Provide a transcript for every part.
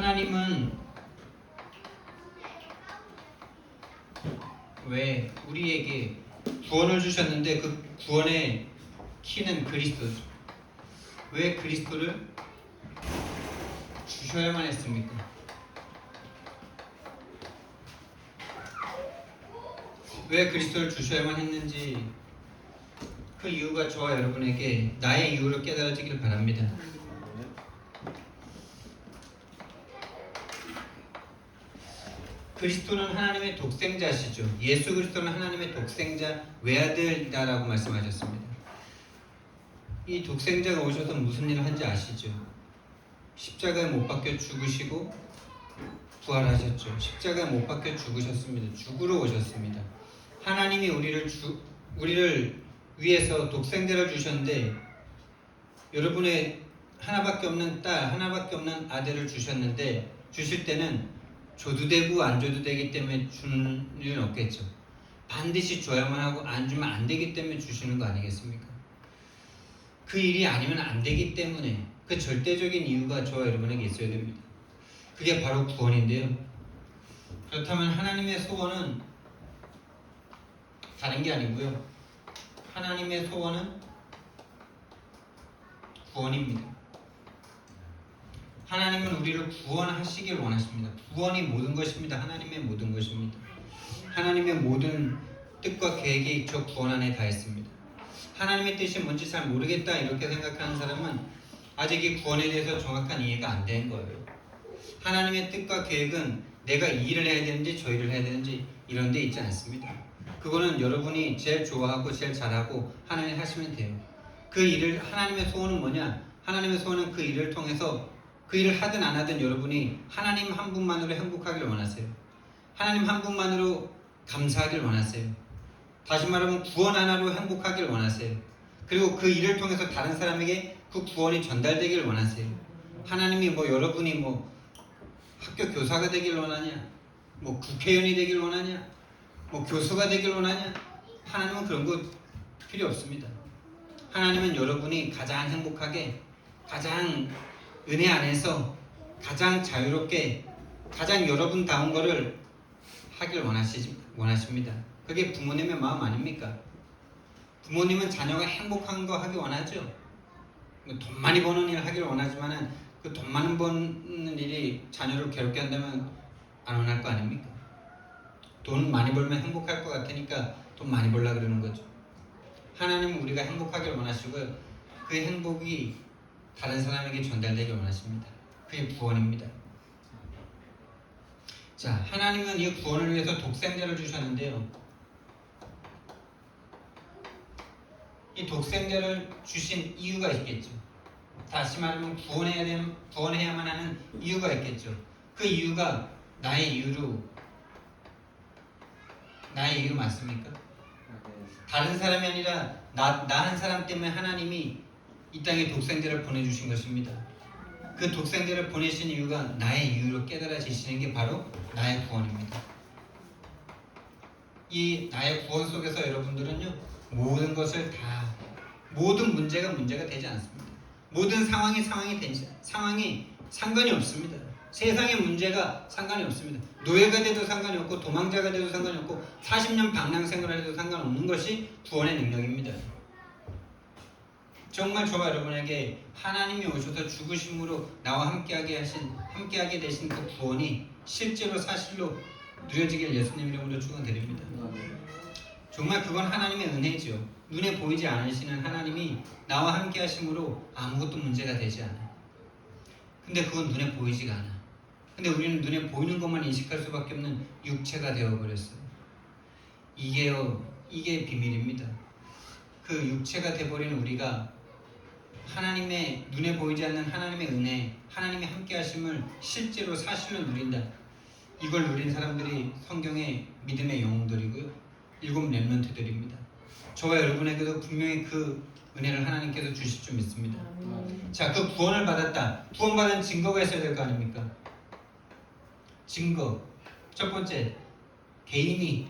하나님은 왜 우리에게 구원을 주셨는데 그 구원의 키는 그리스도죠. 왜 그리스도를 주셔야만 했습니까? 왜 그리스도를 주셔야만 했는지 그 이유가 저와 여러분에게 나의 이유로 깨달아지길 바랍니다. 그리스도는 하나님의 독생자시죠. 예수 그리스도는 하나님의 독생자 외아들이다라고 말씀하셨습니다. 이 독생자가 오셔서 무슨 일을 한지 아시죠? 십자가에 못 박혀 죽으시고 부활하셨죠. 십자가에 못 박혀 죽으셨습니다. 죽으러 오셨습니다. 하나님이 우리를 위해서 독생자를 주셨는데 여러분의 하나밖에 없는 딸, 하나밖에 없는 아들을 주셨는데 주실 때는 줘도 되고 안 줘도 되기 때문에 주는 일은 없겠죠. 반드시 줘야만 하고 안 주면 안 되기 때문에 주시는 거 아니겠습니까? 그 일이 아니면 안 되기 때문에 그 절대적인 이유가 저와 여러분에게 있어야 됩니다. 그게 바로 구원인데요. 그렇다면 하나님의 소원은 다른 게 아니고요. 하나님의 소원은 구원입니다. 하나님은 우리를 구원하시길 원하십니다. 구원이 모든 것입니다. 하나님의 모든 것입니다. 하나님의 모든 뜻과 계획이 저 구원 안에 다 있습니다. 하나님의 뜻이 뭔지 잘 모르겠다 이렇게 생각하는 사람은 아직 이 구원에 대해서 정확한 이해가 안 된 거예요. 하나님의 뜻과 계획은 내가 이 일을 해야 되는지 저 일을 해야 되는지 이런 데 있지 않습니다. 그거는 여러분이 제일 좋아하고 제일 잘하고 하나님이 하시면 돼요. 그 일을 하나님의 소원은 뭐냐? 하나님의 소원은 그 일을 통해서 그 일을 하든 안 하든 여러분이 하나님 한 분만으로 행복하길 원하세요. 하나님 한 분만으로 감사하길 원하세요. 다시 말하면 구원 하나로 행복하길 원하세요. 그리고 그 일을 통해서 다른 사람에게 그 구원이 전달되길 원하세요. 하나님이 여러분이 학교 교사가 되길 원하냐? 국회의원이 되길 원하냐? 교수가 되길 원하냐? 하나님은 그런 거 필요 없습니다. 하나님은 여러분이 가장 행복하게, 가장 은혜 안에서 가장 자유롭게, 가장 여러분다운 거를 하길 원하십니다. 그게 부모님의 마음 아닙니까? 부모님은 자녀가 행복한 거 하기 원하죠. 돈 많이 버는 일 하기를 원하지만은 그 돈 많이 버는 일이 자녀를 괴롭게 한다면 안 원할 거 아닙니까? 돈 많이 벌면 행복할 것 같으니까 돈 많이 벌라 그러는 거죠. 하나님은 우리가 행복하길 원하시고요. 그 행복이 다른 사람에게 전달되길 원하십니다. 그게 구원입니다. 자, 하나님은 이 구원을 위해서 독생자를 주셨는데요. 이 독생자를 주신 이유가 있겠죠. 다시 말하면 구원해야만 하는 이유가 있겠죠. 그 이유가 나의 이유 맞습니까? 다른 사람이 아니라 나 한 사람 때문에 하나님이 이 땅에 독생자를 보내주신 것입니다. 그 독생자를 보내신 이유가 나의 이유로 깨달아지시는 게 바로 나의 구원입니다. 이 나의 구원 속에서 여러분들은요, 모든 것을 다, 모든 문제가 되지 않습니다. 모든 상황이 상관이 없습니다. 세상의 문제가 상관이 없습니다. 노예가 돼도 상관이 없고 도망자가 돼도 상관이 없고 40년 방랑생활을 해도 상관없는 것이 구원의 능력입니다. 정말 저와 여러분에게 하나님이 오셔서 죽으심으로 나와 함께하게 되신 그 구원이 실제로 사실로 누려지길 예수님 이름으로 축원드립니다. 정말 그건 하나님의 은혜죠. 눈에 보이지 않으시는 하나님이 나와 함께하심으로 아무것도 문제가 되지 않아요. 근데 그건 눈에 보이지가 않아. 근데 우리는 눈에 보이는 것만 인식할 수밖에 없는 육체가 되어버렸어요. 이게 비밀입니다. 그 육체가 되어버린 우리가 하나님의 눈에 보이지 않는 하나님의 은혜, 하나님의 함께하심을 실제로 사실로 누린다. 이걸 누린 사람들이 성경의 믿음의 영웅들이고요. 7 렘넌트들입니다. 저와 여러분에게도 분명히 그 은혜를 하나님께서 주실 줄 믿습니다. 자, 그 구원을 받았다. 구원받은 증거가 있어야 될 거 아닙니까? 증거. 첫 번째, 개인이요.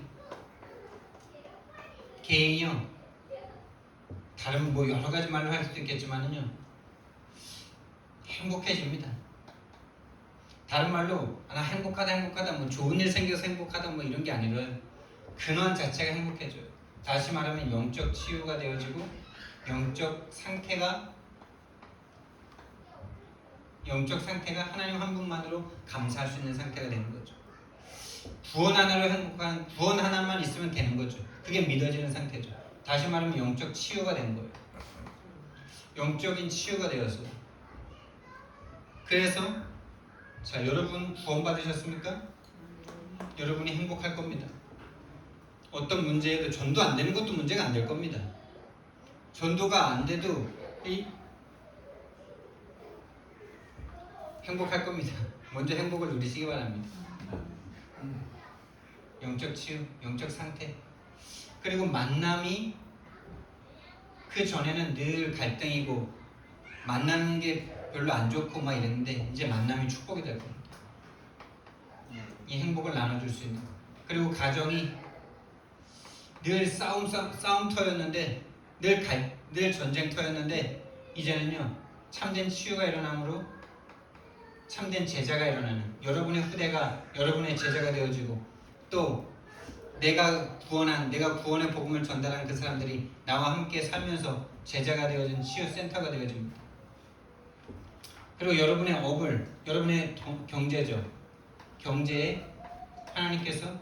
다른 여러 가지 말로 할 수도 있겠지만은요, 행복해집니다. 다른 말로 나 행복하다 뭐 좋은 일 생겨서 행복하다 뭐 이런 게 아니라 근원 자체가 행복해져요. 다시 말하면 영적 치유가 되어지고 영적 상태가 하나님 한 분만으로 감사할 수 있는 상태가 되는 거죠. 구원 하나만 있으면 되는 거죠. 그게 믿어지는 상태죠. 다시 말하면 영적 치유가 된 거예요. 영적인 치유가 되었어요. 그래서 자, 여러분 구원 받으셨습니까? 여러분이 행복할 겁니다. 어떤 문제에도 전도 안 되는 것도 문제가 안 될 겁니다. 전도가 안 돼도 행복할 겁니다. 먼저 행복을 누리시기 바랍니다. 영적 치유, 영적 상태. 그리고 만남이 그 전에는 늘 갈등이고 만나는 게 별로 안 좋고 막 이랬는데 이제 만남이 축복이 될 겁니다. 이 행복을 나눠줄 수 있는. 그리고 가정이 늘 싸움터였는데 늘 전쟁터였는데 이제는요 참된 치유가 일어나므로 참된 제자가 일어나는 여러분의 후대가 여러분의 제자가 되어지고 또 내가 구원의 복음을 전달한 그 사람들이 나와 함께 살면서 제자가 되어진 치유센터가 되어집니다. 그리고 여러분의 여러분의 경제죠. 경제에 하나님께서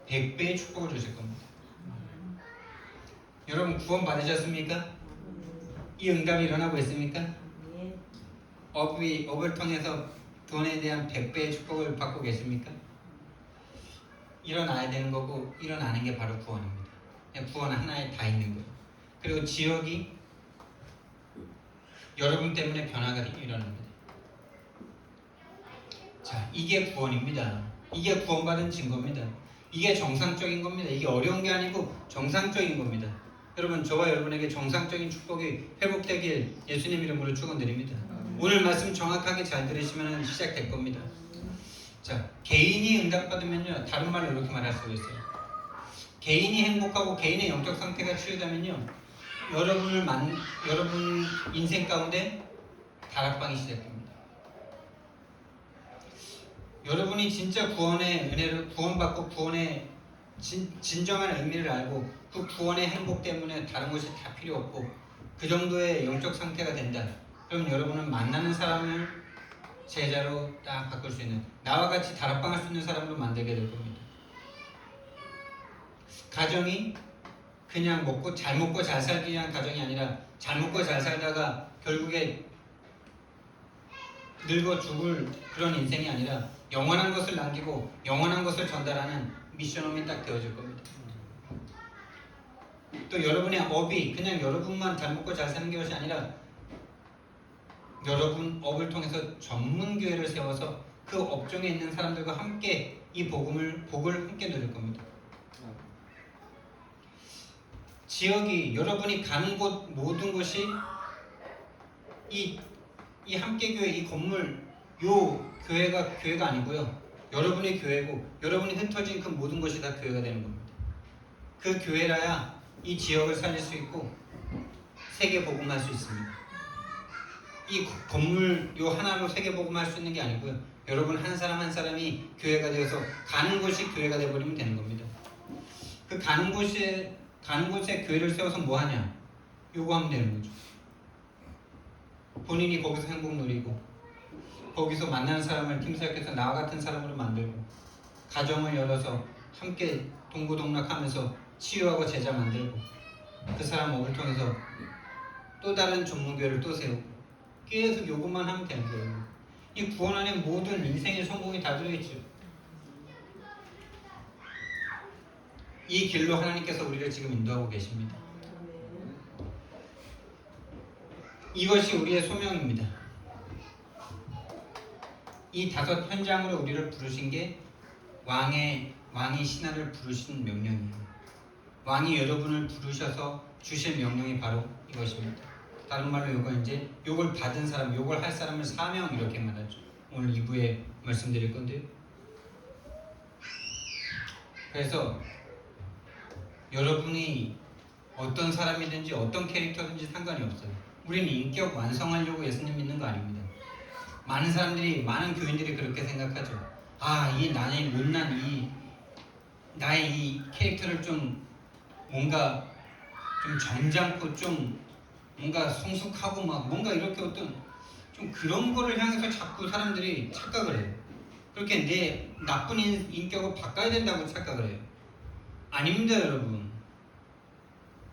100배의 축복을 주실 겁니다. 여러분 구원 받으셨습니까? 이 응답이 일어나고 있습니까? 업을 통해서 구원에 대한 100배의 축복을 받고 계십니까? 일어나야 되는 거고 일어나는 게 바로 구원입니다. 구원 하나에 다 있는 거예요. 그리고 지역이 여러분 때문에 변화가 일어납니다. 자, 이게 구원입니다. 이게 구원받은 증거입니다. 이게 정상적인 겁니다. 이게 어려운 게 아니고 정상적인 겁니다. 여러분 저와 여러분에게 정상적인 축복이 회복되길 예수님 이름으로 축원드립니다. 오늘 말씀 정확하게 잘 들으시면 시작될 겁니다. 자, 개인이 응답받으면요 다른 말로 이렇게 말할 수가 있어요. 개인이 행복하고 개인의 영적 상태가 치유되면요 여러분 인생 가운데 다락방이 시작됩니다. 여러분이 진짜 구원의 은혜를 구원받고 구원의 진정한 의미를 알고 그 구원의 행복 때문에 다른 것이 다 필요 없고 그 정도의 영적 상태가 된다. 그럼 여러분은 만나는 사람을 제자로 딱 바꿀 수 있는 나와 같이 다락방할 수 있는 사람으로 만들게 될 겁니다. 가정이 그냥 잘 먹고 잘 살기 위한 가정이 아니라 잘 먹고 잘 살다가 결국에 늙어 죽을 그런 인생이 아니라 영원한 것을 남기고 영원한 것을 전달하는 미션홈이 딱 되어질 겁니다. 또 여러분의 업이 그냥 여러분만 잘 먹고 잘 사는 것이 아니라 여러분 업을 통해서 전문교회를 세워서 그 업종에 있는 사람들과 함께 이 복을 함께 누릴 겁니다. 지역이 여러분이 가는 곳 모든 곳이 이 함께교회 이 건물 요 교회가 아니고요. 여러분의 교회고 여러분이 흩어진 그 모든 것이 다 교회가 되는 겁니다. 그 교회라야 이 지역을 살릴 수 있고 세계 복음할 수 있습니다. 이 건물 요 하나로 세계 복음할 수 있는 게 아니고요. 여러분 한 사람 한 사람이 교회가 되어서 가는 곳이 교회가 되어버리면 되는 겁니다. 그 가는 곳에 교회를 세워서 뭐 하냐? 요거 하면 되는 거죠. 본인이 거기서 행복 누리고 거기서 만나는 사람을 팀사역해서 나와 같은 사람으로 만들고 가정을 열어서 함께 동고동락하면서 치유하고 제자 만들고 그 사람 업을 통해서 또 다른 전문교회를 또 세우고 계속 요것만 하면 되는 거예요. 이 구원 안에 모든 인생의 성공이 다 들어있죠. 이 길로 하나님께서 우리를 지금 인도하고 계십니다. 이것이 우리의 소명입니다. 이 5 현장으로 우리를 부르신 게 왕이 신하를 부르신 명령이에요. 왕이 여러분을 부르셔서 주실 명령이 바로 이것입니다. 다른 말로 요걸 받은 사람, 요걸 할 사람을 사명 이렇게 말하죠. 오늘 2부에 말씀드릴 건데요. 그래서 여러분이 어떤 사람이든지 어떤 캐릭터든지 상관이 없어요. 우리는 인격 완성하려고 예수님 믿는 거 아닙니다. 많은 사람들이, 많은 교인들이 그렇게 생각하죠. 아, 이 나의 못난 나의 이 캐릭터를 좀 뭔가 좀 점잖고 좀 뭔가 성숙하고 막 뭔가 이렇게 어떤 좀 그런 거를 향해서 자꾸 사람들이 착각을 해요. 그렇게 내 나쁜 인격을 바꿔야 된다고 착각을 해요. 아닙니다, 여러분.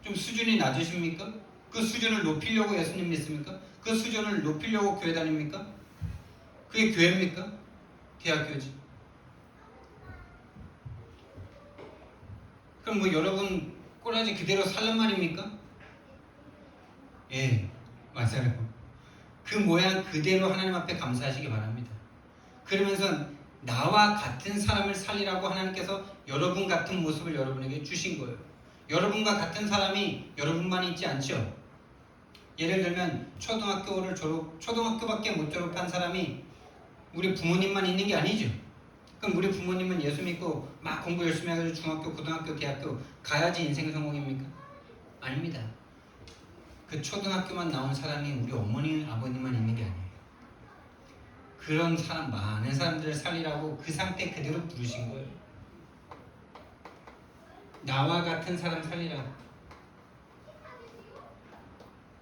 좀 수준이 낮으십니까? 그 수준을 높이려고 예수님 믿습니까? 그 수준을 높이려고 교회 다닙니까? 그게 교회입니까? 대학교지. 그럼 뭐 여러분 꼬라지 그대로 살란 말입니까? 예, 맞아요. 그 모양 그대로 하나님 앞에 감사하시기 바랍니다. 그러면서 나와 같은 사람을 살리라고 하나님께서 여러분 같은 모습을 여러분에게 주신 거예요. 여러분과 같은 사람이 여러분만 있지 않죠. 예를 들면 초등학교밖에 못 졸업한 사람이 우리 부모님만 있는 게 아니죠. 그럼 우리 부모님은 예수 믿고 막 공부 열심히 해가지고 중학교, 고등학교, 대학교 가야지 인생 성공입니까? 아닙니다. 그 초등학교만 나온 사람이 우리 어머니, 아버님만 있는 게 아니에요. 그런 사람, 많은 사람들을 살리라고 그 상태 그대로 부르신 거예요. 나와 같은 사람 살리라고.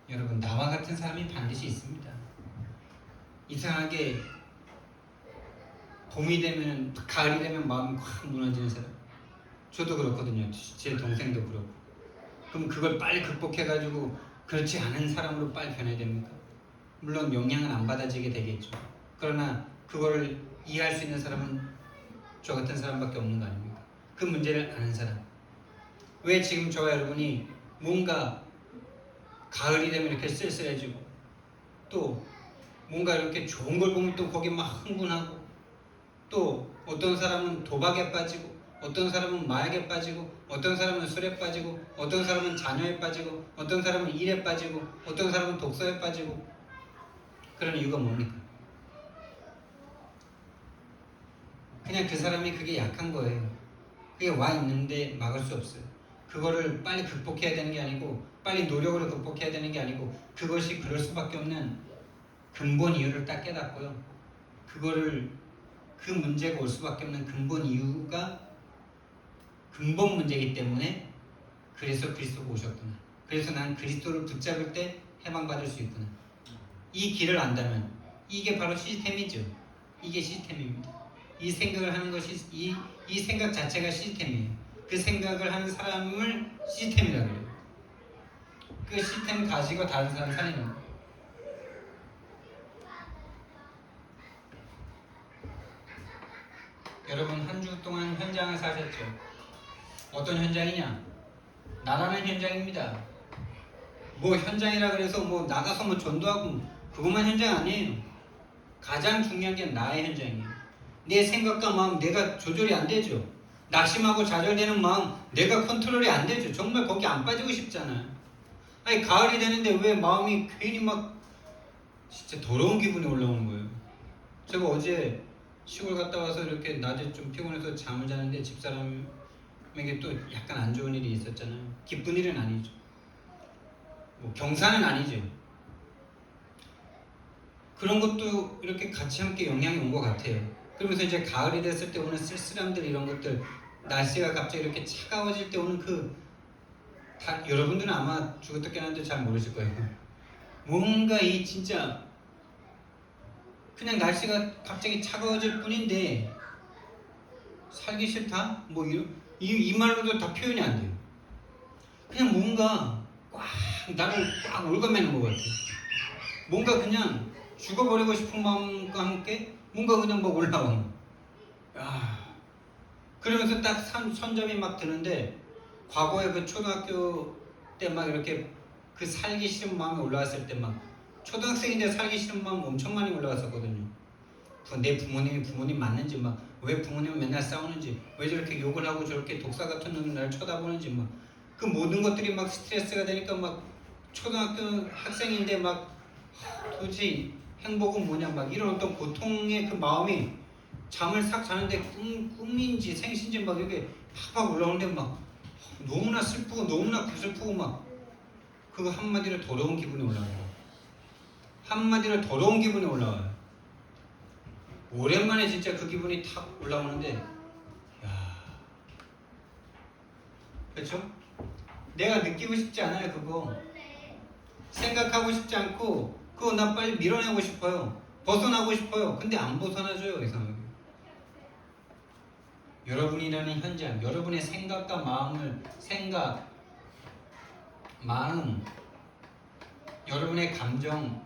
여러분, 나와 같은 사람이 반드시 있습니다. 이상하게 봄이 되면, 가을이 되면 마음이 확 무너지는 사람. 저도 그렇거든요. 제 동생도 그렇고. 그럼 그걸 빨리 극복해가지고 그렇지 않은 사람으로 빨리 변해야 됩니까? 물론 영향은 안 받아지게 되겠죠. 그러나 그거를 이해할 수 있는 사람은 저 같은 사람밖에 없는 거 아닙니까? 그 문제를 아는 사람. 왜 지금 저와 여러분이 뭔가 가을이 되면 이렇게 쓸쓸해지고 또 뭔가 이렇게 좋은 걸 보면 또 거기 막 흥분하고 또 어떤 사람은 도박에 빠지고 어떤 사람은 마약에 빠지고 어떤 사람은 술에 빠지고 어떤 사람은 자녀에 빠지고 어떤 사람은 일에 빠지고 어떤 사람은 독서에 빠지고 그런 이유가 뭡니까? 그냥 그 사람이 그게 약한 거예요. 그게 와 있는데 막을 수 없어요. 그거를 빨리 극복해야 되는 게 아니고 빨리 노력으로 극복해야 되는 게 아니고 그것이 그럴 수밖에 없는 근본 이유를 딱 깨닫고요. 그거를 그 문제가 올 수밖에 없는 근본 이유가 근본 문제이기 때문에 그래서 그리스도가 오셨구나. 그래서 난 그리스도를 붙잡을 때 해방받을 수 있구나. 이 길을 안다면 이게 바로 시스템이죠. 이게 시스템입니다. 이 생각을 하는 것이 이 생각 자체가 시스템이에요. 그 생각을 하는 사람을 시스템이라고 해요. 그 시스템 가지고 다른 사람 살리는 거예요. 여러분 한 주 동안 현장을 사셨죠. 어떤 현장이냐? 나라는 현장입니다. 뭐 현장이라 그래서 뭐 나가서 뭐 전도하고 그것만 현장 아니에요. 가장 중요한 게 나의 현장이에요. 내 생각과 마음 내가 조절이 안 되죠. 낙심하고 좌절되는 마음 내가 컨트롤이 안 되죠. 정말 거기 안 빠지고 싶잖아요. 아니 가을이 되는데 왜 마음이 괜히 막 진짜 더러운 기분이 올라오는 거예요. 제가 어제 시골 갔다 와서 이렇게 낮에 좀 피곤해서 잠을 자는데 집사람에게 또 약간 안 좋은 일이 있었잖아요. 기쁜 일은 아니죠. 뭐 경사는 아니죠. 그런 것도 이렇게 같이 함께 영향이 온 것 같아요. 그러면서 이제 가을이 됐을 때 오는 쓸쓸함들 이런 것들 날씨가 갑자기 이렇게 차가워질 때 오는 여러분들은 아마 죽었다 깨어났는데 잘 모르실 거예요. 뭔가 이 진짜 그냥 날씨가 갑자기 차가워질 뿐인데 살기 싫다? 뭐 이 말로도 다 표현이 안 돼요. 그냥 뭔가 꽉 나를 꽉 올가매는 것 같아요. 뭔가 그냥 죽어버리고 싶은 마음과 함께 뭔가 그냥 막 올라와. 그러면서 딱 선점이 막 드는데 과거에 그 초등학교 때 막 이렇게 그 살기 싫은 마음이 올라왔을 때 막 초등학생인데 살기 싫은 마음 엄청 많이 올라왔었거든요. 내 부모님이 부모님 맞는지 막 왜 부모님은 맨날 싸우는지 왜 저렇게 욕을 하고 저렇게 독사 같은 놈이 나를 쳐다보는지 막 그 모든 것들이 막 스트레스가 되니까 막 초등학교 학생인데 막 도대체 행복은 뭐냐 막 이런 어떤 고통의 그 마음이 잠을 싹 자는데 꿈인지 생신지 막 이렇게 팍팍 올라오는데 막 너무나 슬프고 너무나 구슬프고 막 그거 한마디로 더러운 기분이 올라와요. 한마디로 더러운 기분이 올라와요. 오랜만에 진짜 그 기분이 탁 올라오는데, 야, 그렇죠? 내가 느끼고 싶지 않아요. 그거 생각하고 싶지 않고 그거 나 빨리 밀어내고 싶어요. 벗어나고 싶어요. 근데 안 벗어나줘요. 이상하게. 여러분이라는 현장, 여러분의 생각과 마음, 여러분의 감정,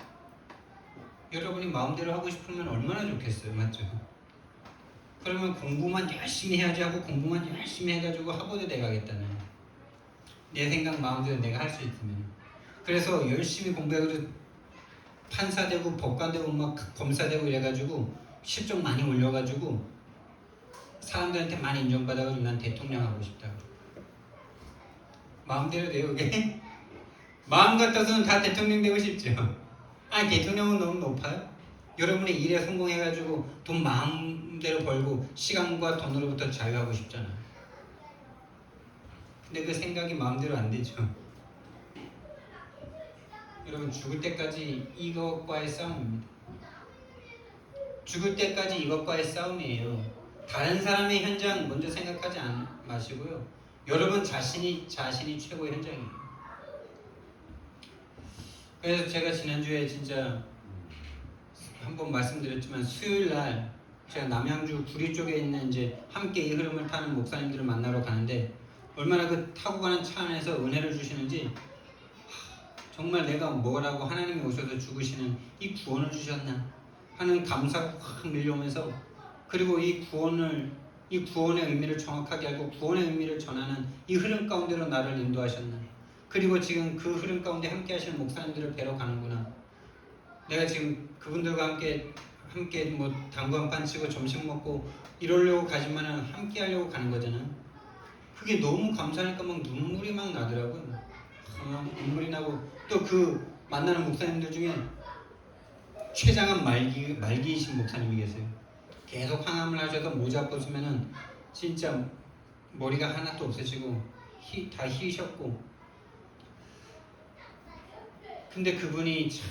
여러분이 마음대로 하고 싶으면 얼마나 좋겠어요. 맞죠? 그러면 공부만 열심히 해야지 하고 공부만 열심히 해가지고 학원에 내가겠다는 내 생각 마음대로 내가 할 수 있으면. 그래서 열심히 공부해가지고 판사되고 법관되고 막 검사되고 이래가지고 실적 많이 올려가지고 사람들한테 많이 인정받아가지고 난 대통령 하고 싶다. 마음대로 돼요 그게? 마음 같아서는 다 대통령 되고 싶죠. 아니 대통령은 너무 높아요? 여러분의 일에 성공해가지고 돈 마음대로 벌고 시간과 돈으로부터 자유하고 싶잖아요. 근데 그 생각이 마음대로 안 되죠. 여러분 죽을 때까지 이것과의 싸움입니다. 죽을 때까지 이것과의 싸움이에요. 다른 사람의 현장 먼저 생각하지 마시고요. 여러분 자신이 최고의 현장이에요. 그래서 제가 지난주에 진짜 한번 말씀드렸지만 수요일날 제가 남양주 구리 쪽에 있는 이제 함께 이 흐름을 타는 목사님들을 만나러 가는데 얼마나 그 타고 가는 차 안에서 은혜를 주시는지 정말 내가 뭐라고 하나님이 오셔서 죽으시는 이 구원을 주셨나 하는 감사가 확 밀려오면서 그리고 이 구원의 의미를 정확하게 알고 구원의 의미를 전하는 이 흐름 가운데로 나를 인도하셨나 그리고 지금 그 흐름 가운데 함께 하시는 목사님들을 뵈러 가는구나 내가 지금 그분들과 함께 뭐 당구 한 판 치고 점심 먹고 이러려고 가지만은 함께 하려고 가는 거잖아. 그게 너무 감사하니까 막 눈물이 막 나더라고요. 눈물이 나고 또 그 만나는 목사님들 중에 최장한 말기이신 목사님이 계세요. 계속 항암을 하셔서 모자 벗으면은 진짜 머리가 하나도 없어지고 다 휘셨고 근데 그분이 참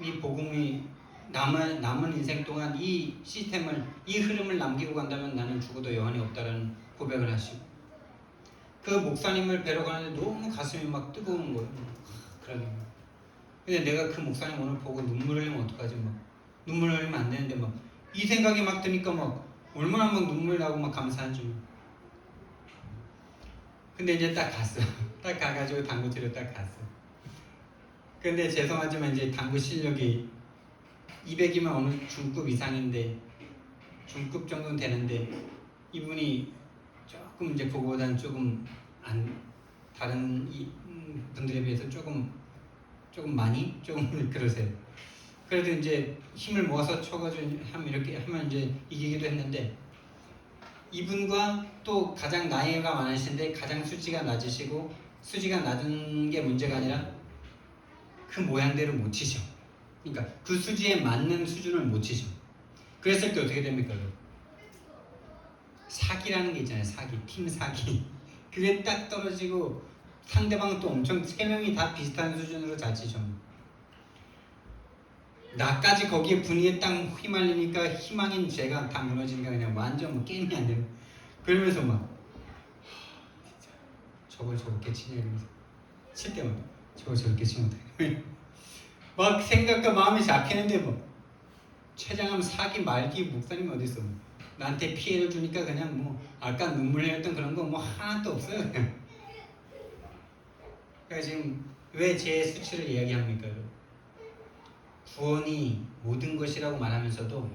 이 복음이 남은 인생 동안 이 시스템을 이 흐름을 남기고 간다면 나는 죽어도 여한이 없다라는 고백을 하시고 그 목사님을 뵈러 가는데 너무 가슴이 막 뜨거운 거예요. 그러게. 근데 내가 그 목사님 오늘 보고 눈물 흘리면 어떡하지 막 눈물 흘리면 안 되는데 막 이 생각이 막 드니까 막 얼마나 막 눈물 나고 막 감사한지 막. 근데 이제 딱 갔어. 딱 가가지고 당구 치러 딱 갔어. 근데 죄송하지만 이제 당구 실력이 200이면 어느 중급 이상인데 중급 정도는 되는데 이분이 조금 이제 그거보다는 조금 다른 분들에 비해서 조금 많이 조금 그러세요. 그래도 이제 힘을 모아서 쳐가지고 이렇게 하면 이제 이기기도 했는데 이분과 또 가장 나이가 많으신데 가장 수지가 낮으시고 수지가 낮은 게 문제가 아니라 그 모양대로 못 치셔. 그러니까 그 수지에 맞는 수준을 못 치셔. 그랬을 때 어떻게 됩니까? 사기라는 게 있잖아요. 팀 사기. 그게 딱 떨어지고 상대방은 또 엄청 3명이 다 비슷한 수준으로 잘 치셔. 나까지 거기에 분위기에 딱 휘말리니까 희망인 제가 다 무너지니까 그냥 완전 뭐 게임이 안 되는. 그러면서 막 저걸 저렇게 치냐 이러면서 칠 때마다 저걸 저렇게 치면 어떡해. 막 생각과 마음이 잡히는데 뭐 최장암 사기 말기 목사님 어딨어. 나한테 피해를 주니까 그냥 뭐 아까 눈물 흘렸던 그런 거 뭐 하나도 없어요. 그러니까 지금 왜 제 수치를 이야기합니까? 구원이 모든 것이라고 말하면서도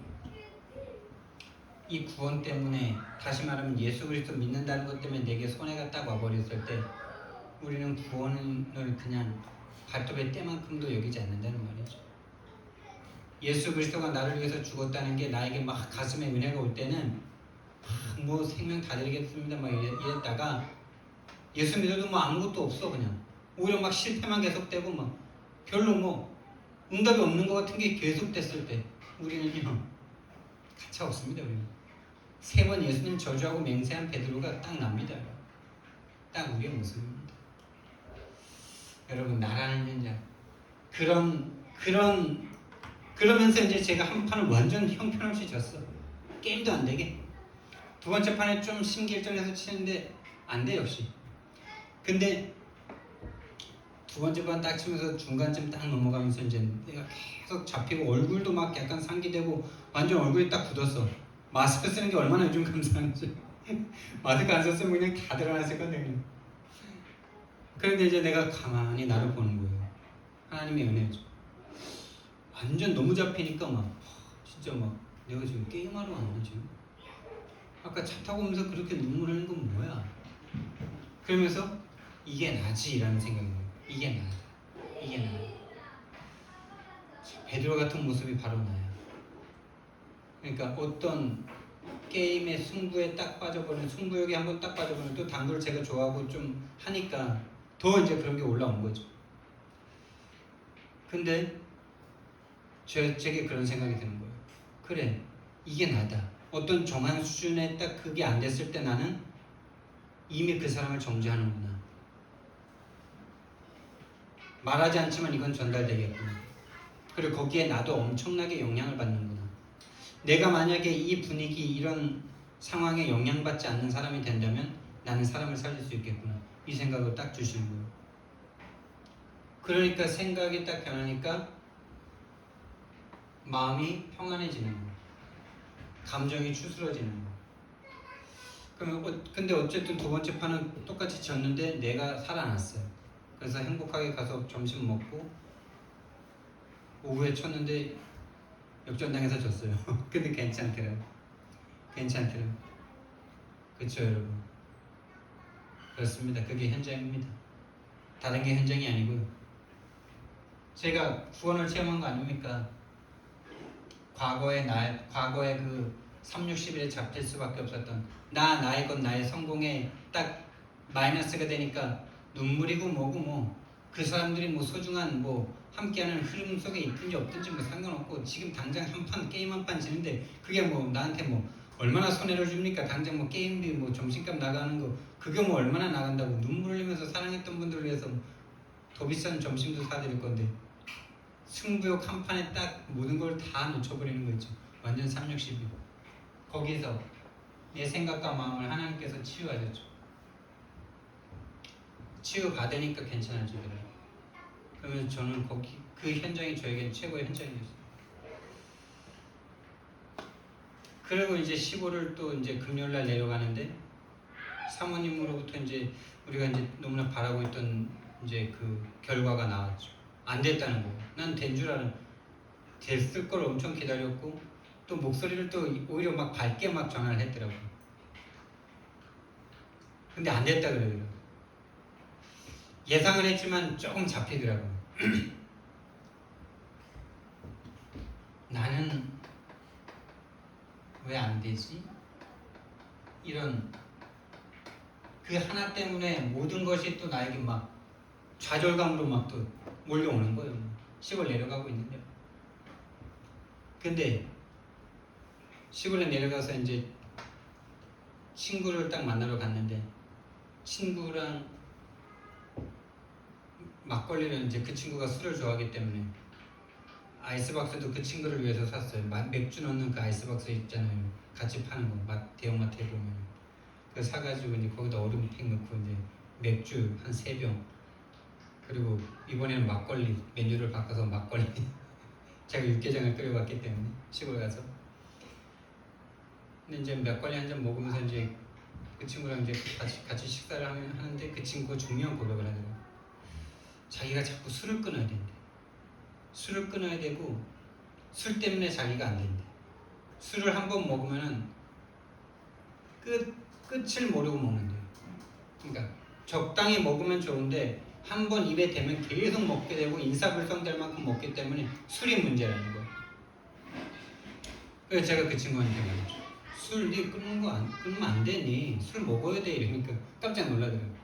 이 구원 때문에 다시 말하면 예수 그리스도 믿는다는 것 때문에 내게 손해가 딱 와버렸을 때 우리는 구원을 그냥 발톱의 때만큼도 여기지 않는다는 말이죠. 예수 그리스도가 나를 위해서 죽었다는 게 나에게 막 가슴에 은혜가 올 때는 뭐 생명 다 드리겠습니다 막 이랬다가 예수 믿어도 뭐 아무것도 없어. 그냥 오히려 막 실패만 계속되고 막 별로 뭐 응답이 없는 것 같은 게 계속됐을 때 우리는요 가차 없습니다. 우리는 3번 예수님 저주하고 맹세한 베드로가 딱 납니다. 딱 우리의 모습입니다. 여러분 나라는 현장 그런 그러면서 이제 제가 한 판을 완전 형편없이 졌어. 게임도 안 되게. 두 번째 판에 좀 심기일전해서 치는데 안 돼 역시. 근데 두 번째 판 딱 치면서 중간쯤 딱 넘어가면서 이제 내가 계속 잡히고 얼굴도 막 약간 상기되고 완전 얼굴이 딱 굳었어. 마스크 쓰는 게 얼마나 요즘 감사한지. 마스크 안 썼으면 그냥 다 드러났을 건데 그냥. 그런데 이제 내가 가만히 나를 보는 거예요. 하나님의 은혜죠. 완전 너무 잡히니까 막 진짜 막 내가 지금 게임하러 왔나 지금? 아까 차 타고 오면서 그렇게 눈물 흘리는 건 뭐야? 그러면서 이게 나지라는 생각이 들어요. 이게 나다. 이게 나. 베드로 같은 모습이 바로 나야. 그러니까 어떤 게임의 승부에 딱 빠져버리는 승부욕에 한번 딱 빠져버리는 또 당구를 제가 좋아하고 좀 하니까 더 이제 그런 게 올라온 거죠. 근데 제게 그런 생각이 드는 거예요. 그래, 이게 나다. 어떤 정한 수준에 딱 그게 안 됐을 때 나는 이미 그 사람을 정죄하는구나. 말하지 않지만 이건 전달되겠구나. 그리고 거기에 나도 엄청나게 영향을 받는구나. 내가 만약에 이 분위기 이런 상황에 영향받지 않는 사람이 된다면 나는 사람을 살릴 수 있겠구나. 이 생각을 딱 주시는 거예요. 그러니까 생각이 딱 변하니까 마음이 평안해지는 거예요. 감정이 추스러지는 거예요. 그러면 근데 어쨌든 두 번째 판은 똑같이 졌는데 내가 살아났어요. 그래서 행복하게 가서 점심 먹고 오후에 쳤는데 역전당해서 졌어요. 근데 괜찮더라고. 괜찮더라고. 그렇죠 여러분. 그렇습니다. 그게 현장입니다. 다른 게 현장이 아니고요. 제가 구원을 체험한 거 아닙니까? 과거의 그 360일에 잡힐 수밖에 없었던 나의 것 나의 성공에 딱 마이너스가 되니까 눈물이고 뭐고 뭐 그 사람들이 뭐 소중한 뭐 함께하는 흐름 속에 있든지 없든지 뭐 상관없고 지금 당장 한 판 게임 한 판 지는데 그게 뭐 나한테 뭐 얼마나 손해를 줍니까? 당장 뭐 게임비 뭐 점심값 나가는 거 그게 뭐 얼마나 나간다고 눈물 흘리면서 사랑했던 분들을 위해서 더 비싼 점심도 사드릴 건데 승부욕 한 판에 딱 모든 걸 다 놓쳐버리는 거 있죠. 완전 360일. 거기서 내 생각과 마음을 하나님께서 치유하셨죠. 치유받으니까 괜찮아지더라고요. 그러면 저는 그 현장이 저에겐 최고의 현장이었어요. 그리고 이제 15를 또 이제 금요일날 내려가는데 사모님으로부터 이제 우리가 이제 너무나 바라고 있던 이제 그 결과가 나왔죠. 안 됐다는 거. 난 된 줄 알았는데 됐을 걸 엄청 기다렸고 또 목소리를 또 오히려 막 밝게 막 전화를 했더라고요. 근데 안 됐다 그래요. 예상을 했지만 조금 잡히더라고요. 나는 왜 안 되지? 이런 그 하나 때문에 모든 것이 또 나에게 막 좌절감으로 막 또 몰려오는 거예요. 시골 내려가고 있는데. 근데 시골에 내려가서 이제 친구를 딱 만나러 갔는데 친구랑 막걸리를 이제 그 친구가 술을 좋아하기 때문에 아이스박스도 그 친구를 위해서 샀어요. 맥주 넣는 그 아이스박스 있잖아요. 같이 파는 거 대형마트에 보면 그거 사가지고 이제 거기다 얼음 팩 넣고 이제 맥주 한 3병 그리고 이번에는 막걸리 메뉴를 바꿔서 막걸리 제가 육개장을 끓여봤기 때문에 시골 가서 근데 이제 막걸리 한 잔 먹으면서 이제 그 친구랑 이제 같이 식사를 하는데 그 친구가 중요한 고백을 하더라고요. 자기가 자꾸 술을 끊어야 된대. 술을 끊어야 되고 술 때문에 자기가 안 된대. 술을 한 번 먹으면은 끝을 모르고 먹는데요. 그러니까 적당히 먹으면 좋은데 한 번 입에 대면 계속 먹게 되고 인사불성될 만큼 먹기 때문에 술이 문제라는 거예요. 그래서 제가 그 친구한테 말했죠. 술 니 끊으면 안 되니 술 먹어야 돼 이러니까 깜짝 놀라더라고요.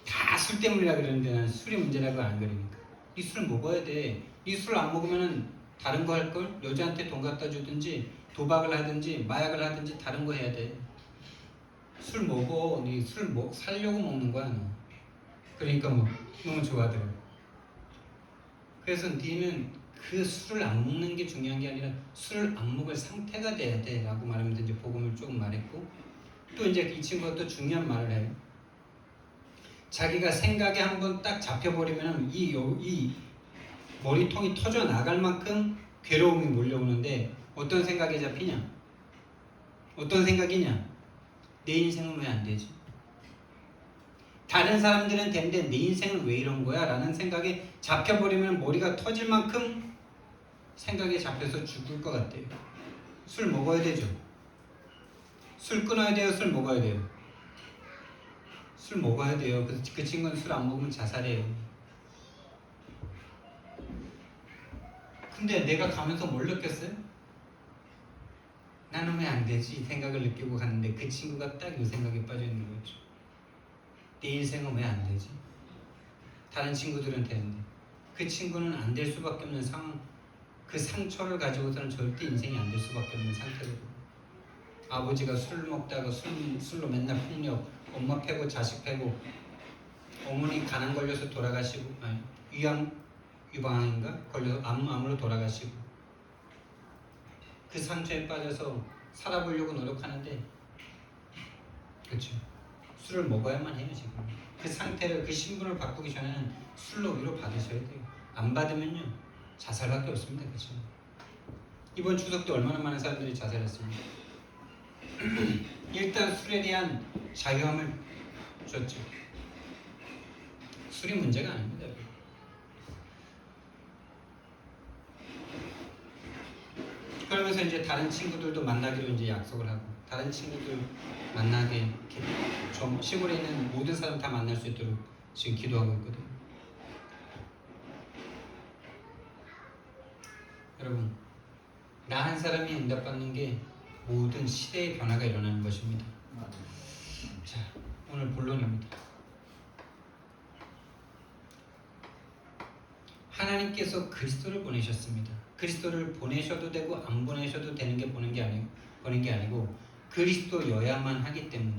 다 술 때문이라 그러는데 난 술이 문제라고 안 그러니까 이 술 먹어야 돼. 이 술 안 먹으면은 다른 거 할 걸 여자한테 돈 갖다 주든지 도박을 하든지 마약을 하든지 다른 거 해야 돼. 술 먹어. 니 술 살려고 먹는 거야 너. 그러니까 뭐 너무 좋아하더라고. 그래서 니는 그 술을 안 먹는 게 중요한 게 아니라 술을 안 먹을 상태가 돼야 돼 라고 말하면서 이제 복음을 조금 말했고, 또 이제 이 친구가 또 중요한 말을 해요. 자기가 생각에 한번 딱 잡혀버리면 이 머리통이 터져 나갈 만큼 괴로움이 몰려오는데, 어떤 생각에 잡히냐? 어떤 생각이냐? 내 인생은 왜 안 되지? 다른 사람들은 되는데 내 인생은 왜 이런 거야? 라는 생각에 잡혀버리면 머리가 터질 만큼 생각에 잡혀서 죽을 것 같아요. 술 먹어야 되죠. 술 끊어야 돼요? 술 먹어야 돼요? 술 먹어야 돼요. 그 친구는 술 안 먹으면 자살해요. 근데 내가 가면서 뭘 느꼈어요? 나는 왜 안 되지? 생각을 느끼고 갔는데 그 친구가 딱 이 생각에 빠져 있는 거죠. 내 인생은 왜 안 되지? 다른 친구들은 되는데 그 친구는 안 될 수밖에 없는 상황, 그 상처를 가지고서는 절대 인생이 안 될 수밖에 없는 상태거든요. 아버지가 술 먹다가 술로 맨날 폭력, 엄마 패고 자식 패고, 어머니 간암 걸려서 돌아가시고, 아니, 유방암인가 걸려서 암으로 돌아가시고, 그 상처에 빠져서 살아보려고 노력하는데, 그렇죠. 술을 먹어야만 해요 지금. 그 상태를, 그 신분을 바꾸기 전에는 술로 위로 받으셔야 돼요. 안 받으면요 자살밖에 없습니다. 그렇죠. 이번 추석 때 얼마나 많은 사람들이 자살했습니까? 일단 술에 대한 자유함을 줬죠. 술이 문제가 아닙니다. 그러면서 이제 다른 친구들도 만나기로 이제 약속을 하고, 다른 친구들 만나게 좀 시골에 있는 모든 사람 다 만날 수 있도록 지금 기도하고 있거든요. 여러분, 나 한 사람이 응답받는 게 모든 시대의 변화가 일어나는 것입니다. 자, 오늘 본론입니다. 하나님께서 그리스도를 보내셨습니다. 그리스도를 보내셔도 되고 안 보내셔도 되는 게 보는 게 아니고 그리스도여야만 하기 때문에,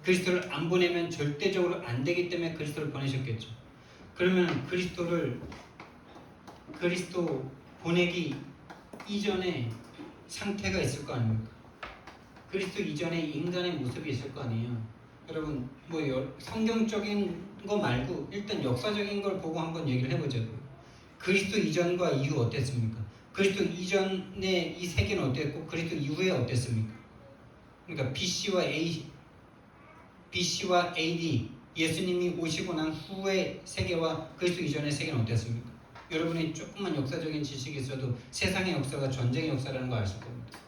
그리스도를 안 보내면 절대적으로 안 되기 때문에 그리스도를 보내셨겠죠. 그러면 그리스도 보내기 이전에 상태가 있을 거 아닙니까? 그리스도 이전에 인간의 모습이 있을 거 아니에요. 여러분, 뭐 성경적인 거 말고 일단 역사적인 걸 보고 한번 얘기를 해보자고요. 그리스도 이전과 이후 어땠습니까? 그리스도 이전에 이 세계는 어땠고 그리스도 이후에 어땠습니까? 그러니까 BC와 AD, 예수님이 오시고 난 후의 세계와 그리스도 이전의 세계는 어땠습니까? 여러분이 조금만 역사적인 지식이 있어도 세상의 역사가 전쟁의 역사라는 거 아실 겁니다.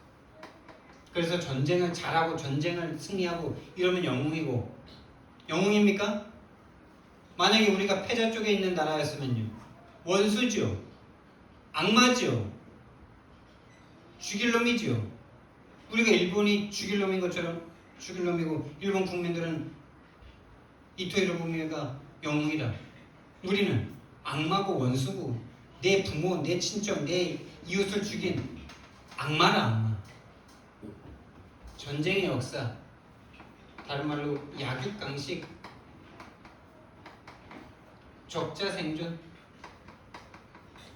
그래서 전쟁을 잘하고 전쟁을 승리하고 이러면 영웅이고, 영웅입니까? 만약에 우리가 패자 쪽에 있는 나라였으면요, 원수죠, 악마죠, 죽일 놈이죠. 우리가 일본이 죽일 놈인 것처럼 죽일 놈이고, 일본 국민들은 이토 히로부미가 영웅이다. 우리는 악마고 원수고, 내 부모, 내 친척, 내 이웃을 죽인 악마라, 악마. 전쟁의 역사, 다른 말로 약육강식, 적자 생존,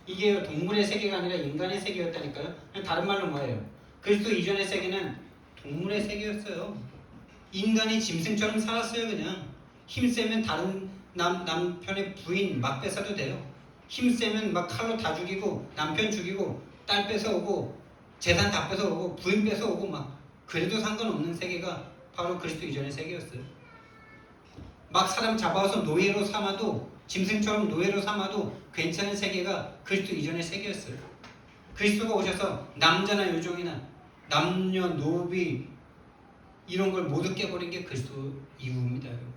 이게 동물의 세계가 아니라 인간의 세계였다니까요. 다른 말로 뭐예요? 그리스도 이전의 세계는 동물의 세계였어요. 인간이 짐승처럼 살았어요. 그냥 힘세면 다른 남편의 부인 막 뺏어도 돼요. 힘세면 막 칼로 다 죽이고, 남편 죽이고, 딸 뺏어오고, 재산 다 뺏어오고, 부인 뺏어오고, 막 그래도 상관없는 세계가 바로 그리스도 이전의 세계였어요. 막 사람 잡아와서 노예로 삼아도, 짐승처럼 노예로 삼아도 괜찮은 세계가 그리스도 이전의 세계였어요. 그리스도가 오셔서 남자나 여종이나 남녀노비 이런 걸 모두 깨버린 게 그리스도 이후입니다. 여러분.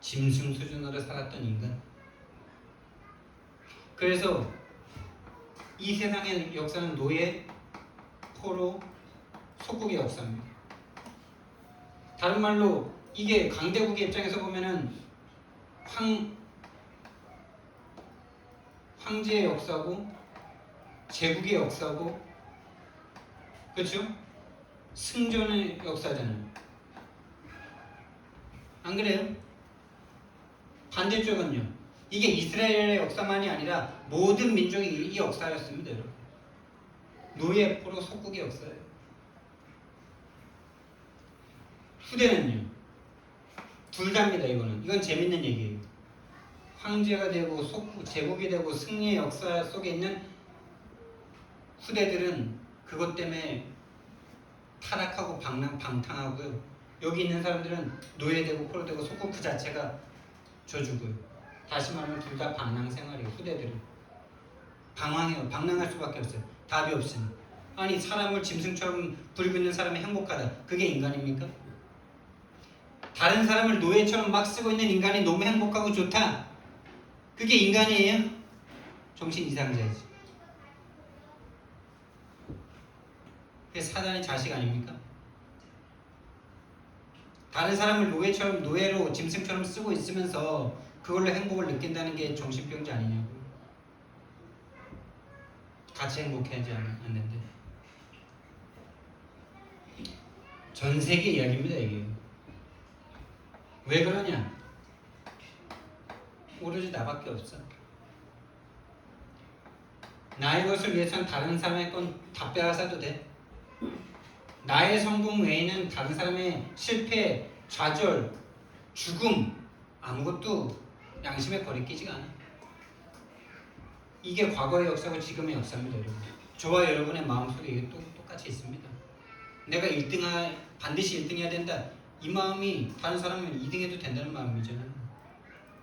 짐승 수준으로 살았던 인간. 그래서 이 세상의 역사는 노예, 포로, 속국의 역사입니다. 다른 말로 이게 강대국의 입장에서 보면은 황제의 역사고, 제국의 역사고, 그렇죠? 승전의 역사잖아요. 안 그래요? 반대쪽은요, 이게 이스라엘의 역사만이 아니라 모든 민족이 이 역사였습니다. 여러분. 노예 포로 속국의 역사예요. 후대는요. 둘 다입니다. 이건 재밌는 얘기예요. 황제가 되고 속국, 제국이 되고 승리의 역사 속에 있는 후대들은 그것 때문에 타락하고 방탕하고요. 여기 있는 사람들은 노예되고 포로되고 속국 그 자체가 저주고요. 다시 말하면 둘 다 방랑 생활이에요. 후대들은 방황해요. 방랑할 수밖에 없어요. 답이 없으니. 아니 사람을 짐승처럼 부리고 사람이 행복하다. 그게 인간입니까? 다른 사람을 노예처럼 막 쓰고 있는 인간이 너무 행복하고 좋다. 그게 인간이에요? 정신 이상자이지. 그게 사단의 자식 아닙니까? 다른 사람을 노예로 짐승처럼 쓰고 있으면서 그걸로 행복을 느낀다는 게 정신병자 아니냐고. 같이 행복하지 않는데. 전 세계 이야기입니다, 이게. 왜 그러냐? 오로지 나밖에 없어. 나의 것을 위해서는 다른 사람의 건 다 빼앗아도 돼. 나의 성공 외에는 다른 사람의 실패, 좌절, 죽음 아무것도 양심에 거리끼지가 않아. 이게 과거의 역사고 지금의 역사입니다, 여러분. 저와 여러분의 마음속에 이게 똑같이 있습니다. 내가 반드시 1등 해야 된다. 이 마음이 다른 사람은 2등 해도 된다는 마음이잖아요.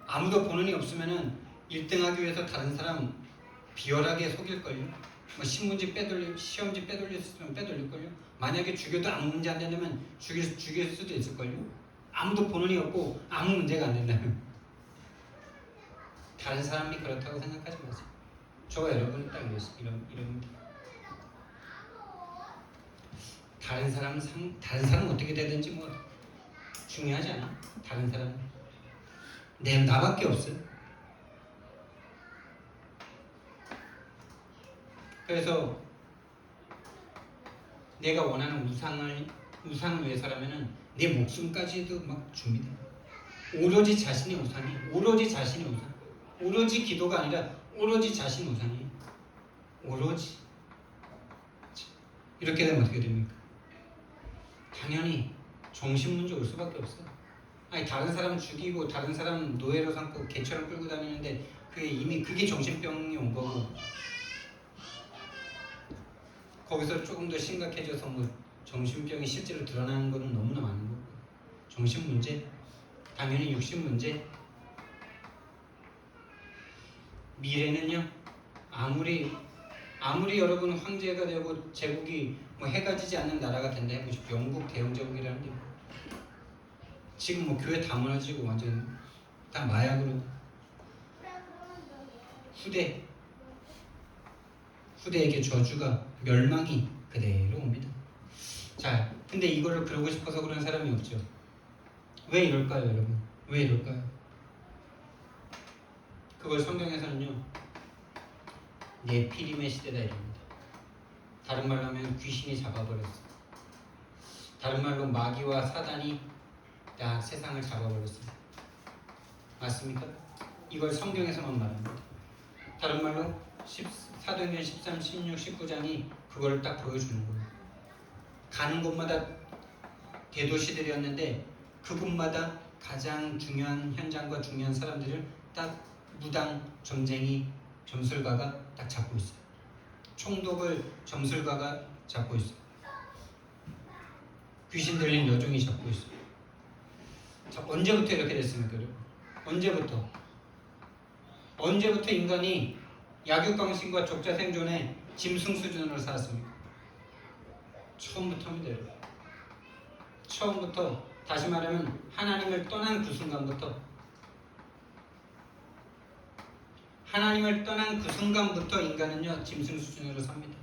아무도 보는 이 없으면은 1등 하기 위해서 다른 사람 비열하게 속일걸요. 시험지 빼돌렸으면 빼돌릴걸요. 만약에 죽여도 아무 문제 안 된다면 죽일 수도 있을걸요. 아무도 보는 이 없고 아무 문제가 안 된다면. 다른 사람이 그렇다고 생각하지 마세요. 저와 여러분은 딱 이런 다른 사람은 어떻게 되든지 뭐 중요하지 않아. 다른 사람은 나밖에 없어요. 그래서 내가 원하는 우상을 위해서라면은 내 목숨까지도 막 줍니다. 오로지 자신의 우상이, 오로지 자신의 우상, 오로지 기도가 아니라 오로지 자신의 우상이, 오로지. 이렇게 되면 어떻게 됩니까? 당연히 정신문제 올 수밖에 없어. 아니 다른 사람 죽이고 다른 사람 노예로 삼고 개처럼 끌고 다니는데 그게 정신병이 온 거고. 거기서 조금 더 심각해져서 정신병이 실제로 드러나는 거는 너무나 많은 거고. 정신 문제, 당연히 육신 문제. 미래는요. 아무리 여러분 황제가 되고 제국이 해가 지지 않는 나라가 된다 해보십시오. 영국 대영제국이라는 게 지금 교회 다 무너지고 완전 다 마약으로 후대에게 저주가 멸망이 그대로 옵니다. 자, 근데 이거를 그러고 싶어서 그런 사람이 없죠. 왜 이럴까요, 여러분? 왜 이럴까요? 그걸 성경에서는요, 네피림의 시대다 이럽니다. 다른 말로 하면 귀신이 잡아버렸어. 다른 말로 마귀와 사단이 다 세상을 잡아버렸어. 맞습니까? 이걸 성경에서만 말합니다. 다른 말로 사도행전 13, 16, 19장이 그걸 딱 보여주는 거예요. 가는 곳마다 대도시들이었는데 그곳마다 가장 중요한 현장과 중요한 사람들을 딱 무당, 점쟁이, 점술가가 딱 잡고 있어요. 총독을 점술가가 잡고 있어요. 귀신 들린 여종이 잡고 있어요. 자, 언제부터 이렇게 됐습니까? 언제부터 인간이 약육강신과 족자생존의 짐승 수준으로 살았습니까? 처음부터입니다, 여러분. 처음부터, 다시 말하면 하나님을 떠난 그 순간부터 인간은요 짐승 수준으로 삽니다.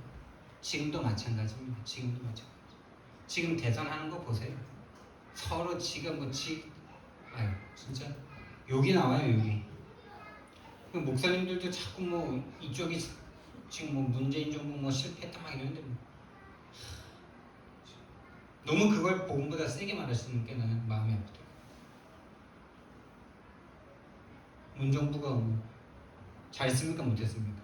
지금도 마찬가지입니다. 지금 대선하는 거 보세요. 서로 아유 진짜 욕이 나와요. 욕이. 목사님들도 자꾸 이쪽이 지금 문재인 정부 실패했다 막 이러는데 너무 그걸 복음보다 세게 말하시는 게 나는 마음이 아프더라고요. 문정부가 뭐 잘했습니까? 못했습니까?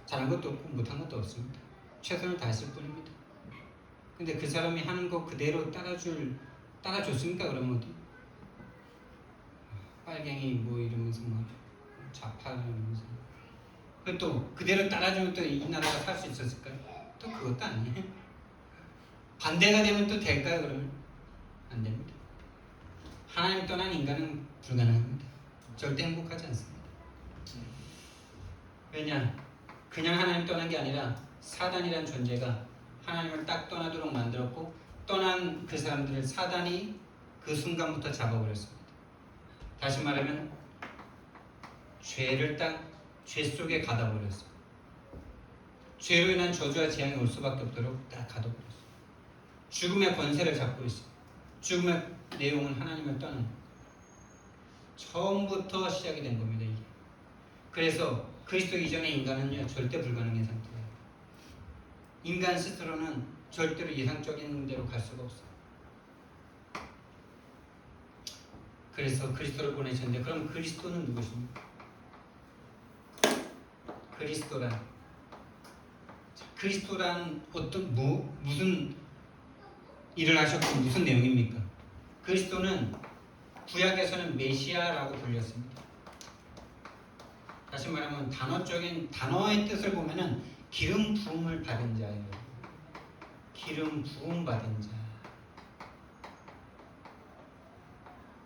잘한 것도 없고 못한 것도 없습니다. 최선을 다했을 뿐입니다. 근데 그 사람이 하는 거 그대로 따라줬습니까? 그러면 어디? 빨갱이 뭐 이러면서 막 좌파 이러면서 그것도 그대로 따라주면 또 이 나라가 살 수 있었을까요? 또 그것도 아니에요. 반대가 되면 또 될까요? 그러면 안 됩니다. 하나님 떠난 인간은 불가능합니다. 절대 행복하지 않습니다. 왜냐? 그냥 하나님 떠난 게 아니라 사단이란 존재가 하나님을 딱 떠나도록 만들었고 떠난 그 사람들을 사단이 그 순간부터 잡아버렸습니다. 다시 말하면 죄를 딱 죄 속에 가둬버렸어요. 죄로 인한 저주와 재앙이 올 수밖에 없도록 딱 가둬버렸어요. 죽음의 권세를 잡고 있어요. 죽음의 내용은 하나님을 떠난 거예요. 처음부터 시작이 된 겁니다. 이게. 그래서 그리스도 이전의 인간은요 절대 불가능한 상태예요. 인간 스스로는 절대로 예상적인 대로 갈 수가 없어요. 그래서 그리스도를 보내셨는데 그럼 그리스도는 누구십니까? 그리스도란 어떤 무슨 일을 하셨고 무슨 내용입니까? 그리스도는 구약에서는 메시아라고 불렸습니다. 다시 말하면 단어의 뜻을 보면은 기름 부음을 받은 자예요. 기름 부음 받은 자.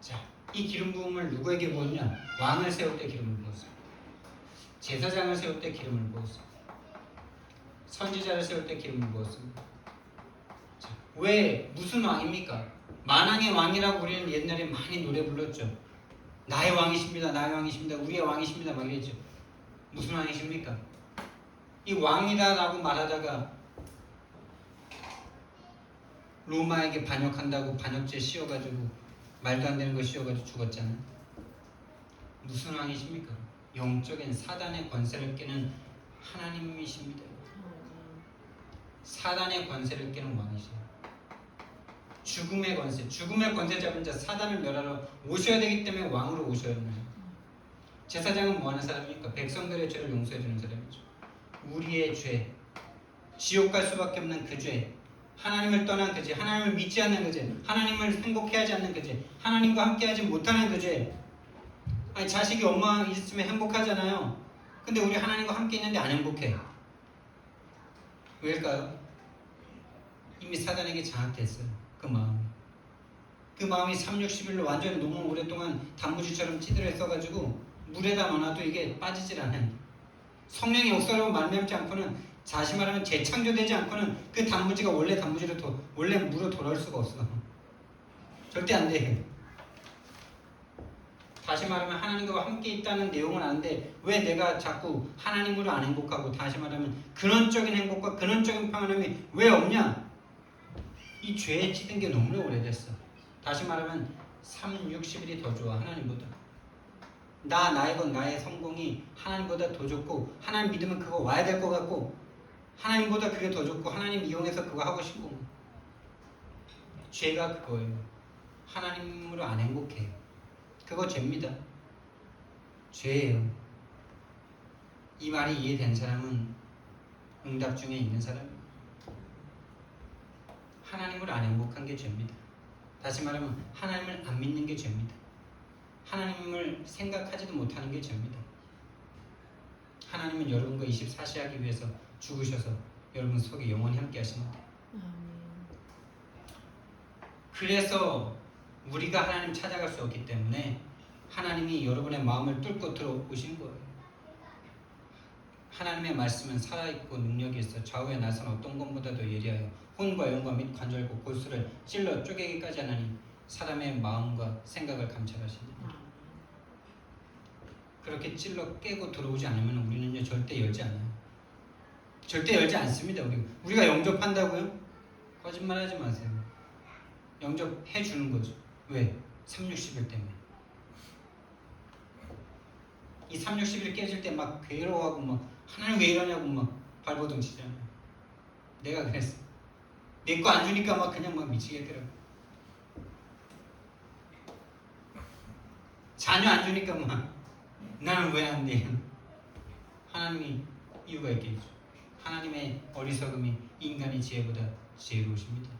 자, 이 기름 부음을 누구에게 부었냐? 왕을 세울 때 기름을 부었어요. 제사장을 세울 때 기름을 부었어요. 선지자를 세울 때 기름을 부었습니다. 자, 왜 무슨 왕입니까? 만왕의 왕이라고 우리는 옛날에 많이 노래 불렀죠. 나의 왕이십니다. 나의 왕이십니다. 우리의 왕이십니다. 막 이랬죠. 무슨 왕이십니까? 이 왕이다라고 말하다가 로마에게 반역한다고 반역죄 씌워가지고 말도 안 되는 거 씌워가지고 죽었잖아요. 무슨 왕이십니까? 영적인 사단의 권세를 깨는 하나님이십니다. 사단의 권세를 깨는 왕이세요. 죽음의 권세 잡은 자 사단을 멸하러 오셔야 되기 때문에 왕으로 오셔야 합니다. 제사장은 뭐 하는 사람입니까? 백성들의 죄를 용서해 주는 사람이죠. 우리의 죄, 지옥 갈 수밖에 없는 그 죄, 하나님을 떠난 그 죄, 하나님을 믿지 않는 그 죄, 하나님을 행복해 하지 않는 그 죄, 하나님과 함께 하지 못하는 그 죄. 아니 자식이 엄마 있으면 행복하잖아요. 근데 우리 하나님과 함께 있는데 안 행복해. 왜일까요? 이미 사단에게 장악됐어요. 그 마음이 3,60일로 완전히 너무 오랫동안 단무지처럼 찌들어 있어가지고 물에다 넣어놔도 이게 빠지질 않아요. 성령의 역사로 말미암지 않고는 다시 말하면 재창조되지 않고는 그 단무지가 원래 물로 돌아올 수가 없어. 절대 안 돼. 다시 말하면 하나님과 함께 있다는 내용은 아는데 왜 내가 자꾸 하나님으로 안 행복하고 다시 말하면 근원적인 행복과 근원적인 평안함이 왜 없냐? 이 죄에 찌든 게 너무나 오래됐어. 다시 말하면 3,60일이 더 좋아. 하나님보다. 나의 것, 나의 성공이 하나님보다 더 좋고 하나님 믿으면 그거 와야 될 것 같고 하나님보다 그게 더 좋고 하나님 이용해서 그거 하고 싶고 죄가 그거예요. 하나님으로 안 행복해요. 그거 죄입니다. 죄예요. 이 말이 이해된 사람은 응답 중에 있는 사람입니다. 하나님을 안 행복한 게 죄입니다. 다시 말하면 하나님을 안 믿는 게 죄입니다. 하나님을 생각하지도 못하는 게 죄입니다. 하나님은 여러분과 24시 하기 위해서 죽으셔서 여러분 속에 영원히 함께 하십니다. 그래서 우리가 하나님 찾아갈 수 없기 때문에 하나님이 여러분의 마음을 뚫고 들어오신 거예요. 하나님의 말씀은 살아있고 능력이 있어 좌우에 나선 어떤 것보다도 예리하여 혼과 영과 및 관절과 골수를 찔러 쪼개기까지 하나니 사람의 마음과 생각을 감찰하시니 그렇게 찔러 깨고 들어오지 않으면 우리는요 절대 열지 않아요. 절대 열지 않습니다. 우리가 영접한다고요? 거짓말하지 마세요. 영접해 주는 거죠. 왜? 3,60일 때문에. 이 3,60일 깨질 때 막 괴로워하고 막 하나님 왜 이러냐고 막 발버둥 치잖아요. 내가 그랬어. 내 거 안 주니까 막 그냥 막 미치겠더라고. 자녀 안 주니까 막 나는 왜 안 돼? 하나님이 이유가 있겠죠. 하나님의 어리석음이 인간의 지혜보다 지혜로우십니다.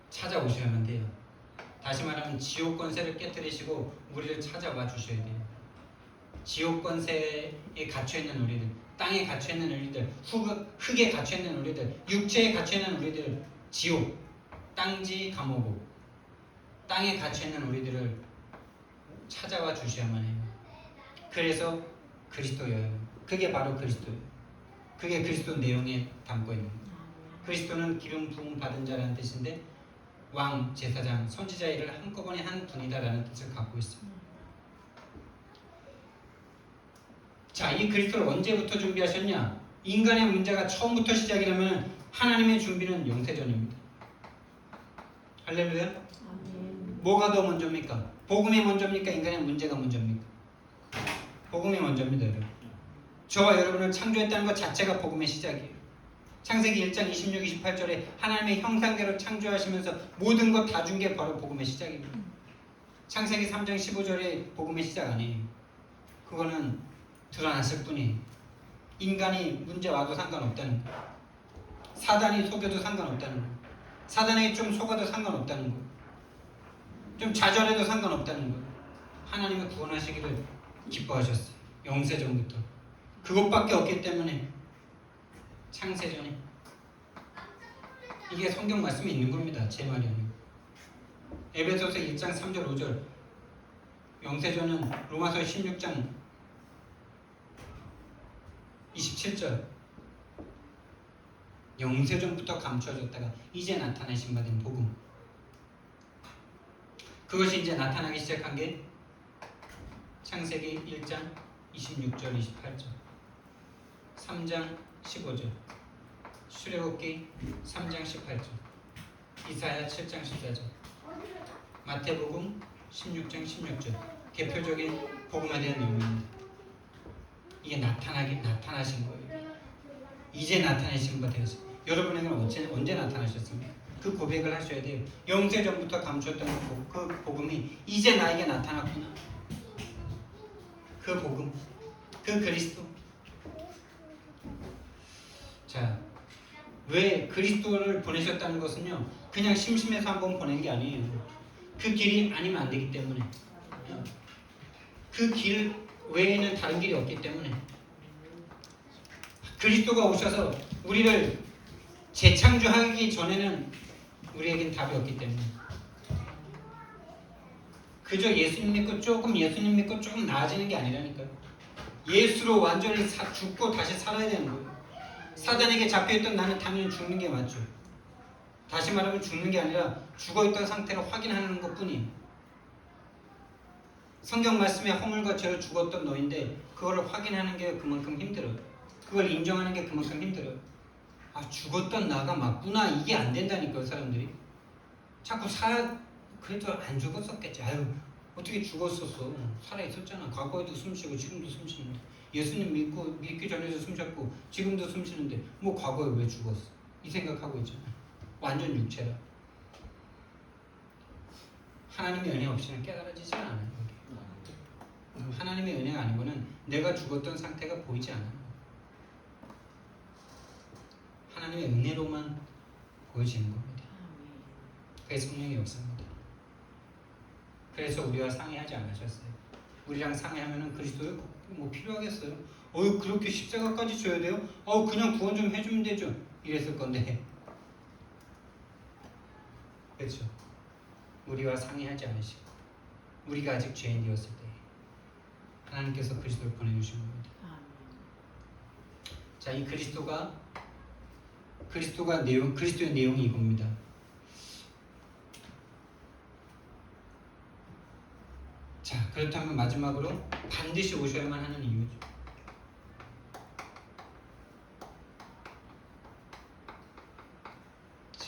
찾아오셔야만 돼요. 다시 말하면 지옥 권세를 깨뜨리시고 우리를 찾아와 주셔야 돼요. 지옥 권세에 갇혀있는 우리들, 땅에 갇혀있는 우리들, 흙에 갇혀있는 우리들, 육체에 갇혀있는 우리들, 지옥, 땅지 감옥, 땅에 갇혀있는 우리들을 찾아와 주셔야만 해요. 그래서 그리스도예요. 그게 바로 그리스도예요. 그게 그리스도 내용에 담고 있는 거예요. 그리스도는 기름 부음 받은 자라는 뜻인데 왕, 제사장, 선지자 일을 한꺼번에 한 분이다라는 뜻을 갖고 있습니다. 자, 이 그리스도를 언제부터 준비하셨냐? 인간의 문제가 처음부터 시작이라면 하나님의 준비는 영세전입니다. 할렐루야. 뭐가 더 먼저입니까? 복음이 먼저입니까? 인간의 문제가 먼저입니까? 복음이 먼저입니다. 여러분. 저와 여러분을 창조했다는 것 자체가 복음의 시작이에요. 창세기 1장 26, 28절에 하나님의 형상대로 창조하시면서 모든 것 다 준 게 바로 복음의 시작입니다. 창세기 3장 15절에 복음의 시작 아니에요. 그거는 드러났을 뿐이에요. 인간이 문제 와도 상관없다는 거. 사단이 속여도 상관없다는 거. 사단에게 좀 속아도 상관없다는 거. 좀 좌절해도 상관없다는 거. 하나님은 구원하시기를 기뻐하셨어요. 영세전부터. 그것밖에 없기 때문에 창세전에 이게 성경 말씀에 있는 겁니다. 제 말이 아니고. 에베소서 1장 3절 5절 영세전은 로마서 16장 27절 영세전부터 감춰졌다가 이제 나타나신 바 된 복음. 그것이 이제 나타나기 시작한 게 창세기 1장 26절 28절 3장 15절 출애굽기 3장 18절 이사야 7장 14절 마태복음 16장 16절 대표적인 복음에 대한 내용입니다. 이게 나타나신 거예요. 이제 나타나신 바 되어서 여러분에게는 언제 나타나셨습니까? 그 고백을 하셔야 돼요. 영세전부터 감추었던 그 복음이 이제 나에게 나타났구나. 그 복음, 그 그리스도. 자, 왜 그리스도를 보내셨다는 것은요, 그냥 심심해서 한번 보낸 게 아니에요. 그 길이 아니면 안 되기 때문에, 그 길 외에는 다른 길이 없기 때문에, 그리스도가 오셔서 우리를 재창조하기 전에는 우리에겐 답이 없기 때문에, 그저 예수님 믿고 조금 나아지는 게 아니라니까요. 예수로 완전히 죽고 다시 살아야 되는 거예요. 사단에게 잡혀있던 나는 당연히 죽는 게 맞죠. 다시 말하면 죽는 게 아니라 죽어있던 상태를 확인하는 것뿐이에요. 성경 말씀에 허물과 죄로 죽었던 너인데 그걸 확인하는 게 그만큼 힘들어요. 그걸 인정하는 게 그만큼 힘들어요. 아, 죽었던 나가 맞구나. 이게 안 된다니까요. 사람들이 자꾸 그래도 안 죽었었겠지. 아유, 어떻게 죽었었어. 살아있었잖아. 과거에도 숨쉬고 지금도 숨쉬는데, 예수님 믿기 전에도 숨쉬었고 지금도 숨쉬는데 뭐 과거에 왜 죽었어? 이 생각하고 있잖아. 완전 육체라. 하나님의 은혜 없이는 깨달아지지 않아요. 하나님의 은혜가 아니고는 내가 죽었던 상태가 보이지 않아요. 하나님의 은혜로만 보여지는 겁니다. 그게 성령의 역사입니다. 그래서 우리와 상의하지 않으셨어요. 우리랑 상의하면은 그리스도에 뭐 필요하겠어요? 그렇게 십자가까지 줘야 돼요? 그냥 구원 좀 해주면 되죠. 이랬을 건데, 그렇죠? 우리와 상의하지 않으시고 우리가 아직 죄인이었을 때 하나님께서 그리스도를 보내주신 겁니다. 자, 이 그리스도의 내용이 이겁니다. 자, 그렇다면 마지막으로 반드시 오셔야만 하는 이유죠. 자,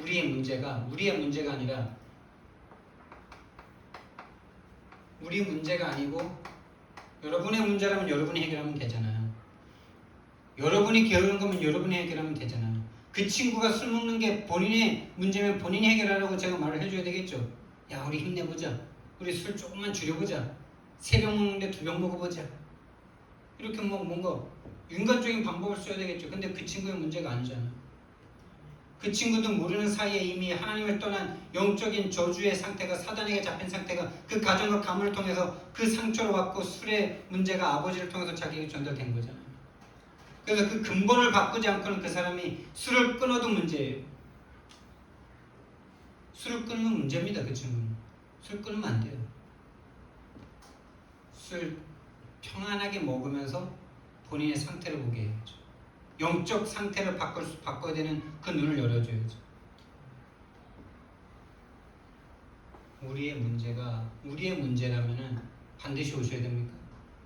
우리의 문제가 아니라, 우리 문제가 아니고 여러분의 문제라면 여러분이 해결하면 되잖아요. 여러분이 게으른 거면 여러분이 해결하면 되잖아요. 그 친구가 술 먹는 게 본인의 문제면 본인이 해결하라고 제가 말을 해줘야 되겠죠. 야, 우리 힘내보자. 우리 술 조금만 줄여보자. 3병 먹는데 2병 먹어보자. 이렇게 뭐 뭔가 윤곽적인 방법을 써야 되겠죠. 근데 그 친구의 문제가 아니잖아. 그 친구도 모르는 사이에 이미 하나님을 떠난 영적인 저주의 상태가, 사단에게 잡힌 상태가 그 가정과 가문을 통해서 그 상처를 받고, 술의 문제가 아버지를 통해서 자기에게 전달된 거잖아요. 그래서 그 근본을 바꾸지 않고는 그 사람이 술을 끊어도 문제예요. 술을 끊으면 문제입니다. 그 친구는 술 끊으면 안 돼요. 술 평안하게 먹으면서 본인의 상태를 보게 해야죠. 영적 상태를 바꿔야 되는 그 눈을 열어줘야죠. 우리의 문제라면은 반드시 오셔야 됩니까?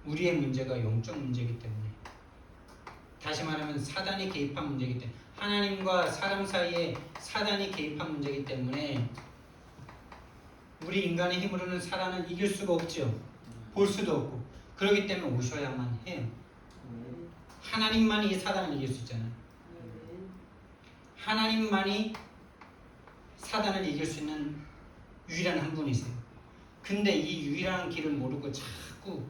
우리의 문제가 영적 문제이기 때문에, 다시 말하면 사단이 개입한 문제이기 때문에, 하나님과 사람 사이에 사단이 개입한 문제이기 때문에 우리 인간의 힘으로는 사단을 이길 수가 없죠. 볼 수도 없고. 그렇기 때문에 오셔야만 해요. 하나님만이 이 사단을 이길 수 있잖아요. 하나님만이 사단을 이길 수 있는 유일한 한 분이세요. 근데 이 유일한 길을 모르고 자꾸